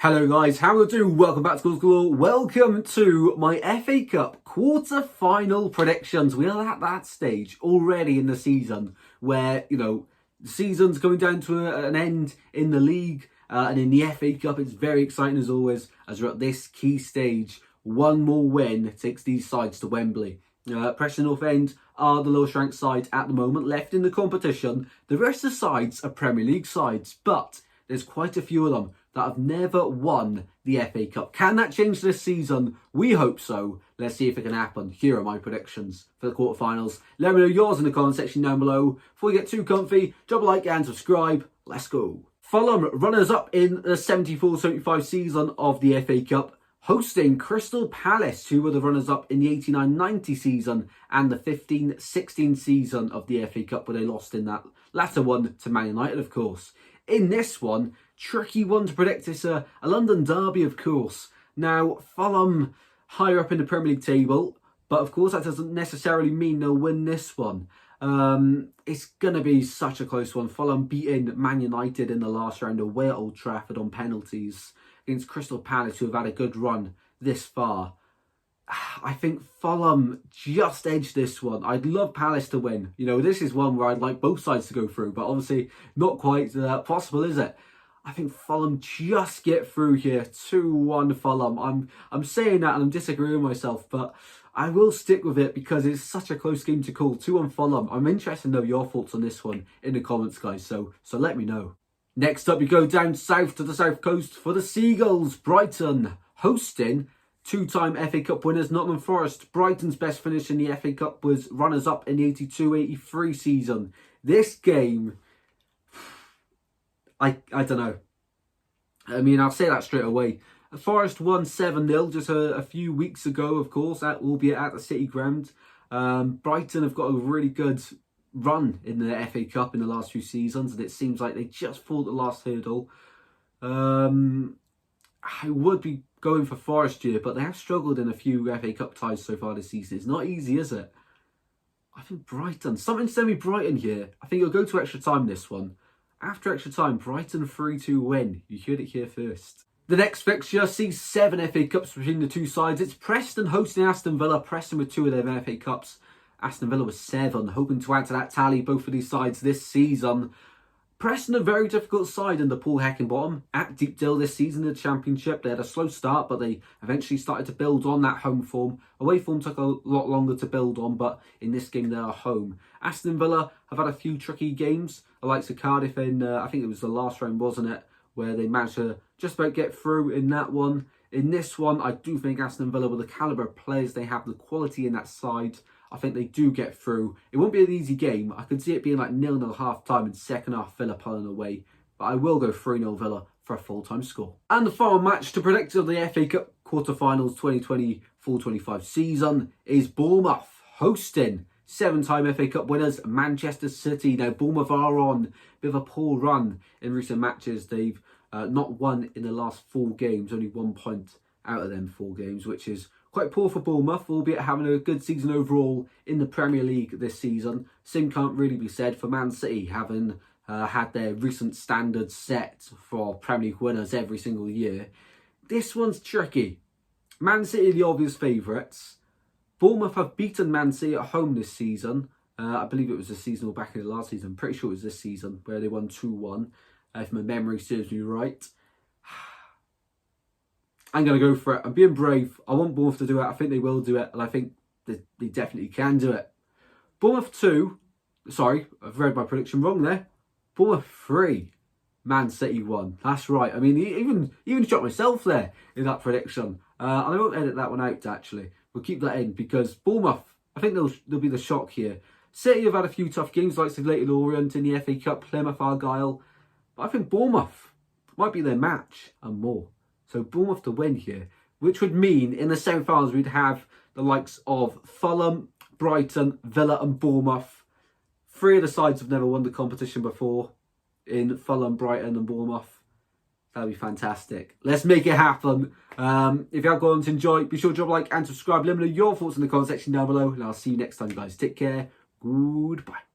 Hello guys, how are you doing? Welcome back to Goals Galore. Welcome to my FA Cup quarter-final predictions. We are at that stage already in the season where, the season's coming down to an end in the league and in the FA Cup. It's very exciting as always as we're at this key stage. One more win takes these sides to Wembley. Preston North End are the lowest ranked side at the moment left in the competition. The rest of the sides are Premier League sides, but there's quite a few of them that have never won the FA Cup. Can that change this season? We hope so. Let's see if it can happen. Here are my predictions for the quarterfinals. Let me know yours in the comment section down below. Before you get too comfy, drop a like and subscribe. Let's go. Fulham, runners-up in the 74-75 season of the FA Cup, hosting Crystal Palace, who were the runners-up in the 89-90 season and the 15-16 season of the FA Cup, where they lost in that latter one to Man United, of course. In this one, tricky one to predict. It's a London derby, of course. Now, Fulham higher up in the Premier League table, but of course that doesn't necessarily mean they'll win this one. It's going to be such a close one. Fulham beating Man United in the last round away at Old Trafford on penalties against Crystal Palace, who have had a good run this far. I think Fulham just edged this one. I'd love Palace to win. This is one where I'd like both sides to go through, but obviously not quite possible, is it? I think Fulham just get through here. 2-1 Fulham. I'm saying that and I'm disagreeing with myself, but I will stick with it because it's such a close game to call. 2-1 Fulham. I'm interested to know your thoughts on this one in the comments, guys, so let me know. Next up, we go down south to the south coast for the Seagulls. Brighton hosting two-time FA Cup winners Nottingham Forest. Brighton's best finish in the FA Cup was runners-up in the 82-83 season. This game, I don't know. I'll say that straight away. Forest won 7-0 just a few weeks ago, of course, albeit at the City Ground. Brighton have got a really good run in the FA Cup in the last few seasons, and it seems like they just fought the last hurdle. I would be going for Forest here, but they have struggled in a few FA Cup ties so far this season. It's not easy, is it? I think Brighton, something semi-Brighton here. I think it'll go to extra time, this one. After extra time, Brighton 3-2 win. You heard it here first. The next fixture sees 7 FA Cups between the two sides. It's Preston hosting Aston Villa. Preston with 2 of their FA Cups. Aston Villa with 7, hoping to add to that tally both of these sides this season. Preston, a very difficult side under Paul Heckingbottom at Deepdale this season in the Championship. They had a slow start, but they eventually started to build on that home form. Away form took a lot longer to build on, but in this game they are home. Aston Villa have had a few tricky games, the likes of Cardiff in, I think it was the last round, wasn't it, where they managed to just about get through in that one. In this one, I do think Aston Villa, with the calibre of players they have, the quality in that side, I think they do get through. It won't be an easy game. I could see it being like 0-0 half-time and second half Villa pulling away. But I will go 3-0 Villa for a full-time score. And the final match to predict of the FA Cup quarter-finals 2024-25 season is Bournemouth hosting 7-time FA Cup winners Manchester City. Now, Bournemouth are on a bit of a poor run in recent matches. They've not won in the last 4 games, only 1 point out of them 4 games, which is quite poor for Bournemouth, albeit having a good season overall in the Premier League this season. Same can't really be said for Man City, having had their recent standards set for Premier League winners every single year. This one's tricky. Man City are the obvious favourites. Bournemouth have beaten Man City at home this season. I believe it was this season or back in the last season. I'm pretty sure it was this season where they won 2-1, if my memory serves me right. I'm going to go for it. I'm being brave. I want Bournemouth to do it. I think they will do it. And I think they definitely can do it. Bournemouth 2. Sorry, I've read my prediction wrong there. Bournemouth 3. Man City 1. That's right. Even shot myself there in that prediction. And I won't edit that one out, actually. We'll keep that in because Bournemouth, I think they'll be the shock here. City have had a few tough games, like Leyton Orient in the FA Cup, Plymouth Argyle. But I think Bournemouth might be their match and more. So Bournemouth to win here, which would mean in the semi-finals we'd have the likes of Fulham, Brighton, Villa and Bournemouth. 3 of the sides have never won the competition before in Fulham, Brighton and Bournemouth. That'd be fantastic. Let's make it happen. If you have gone to enjoy, be sure to drop a like and subscribe. Let me know your thoughts in the comment section down below. And I'll see you next time, guys. Take care. Goodbye.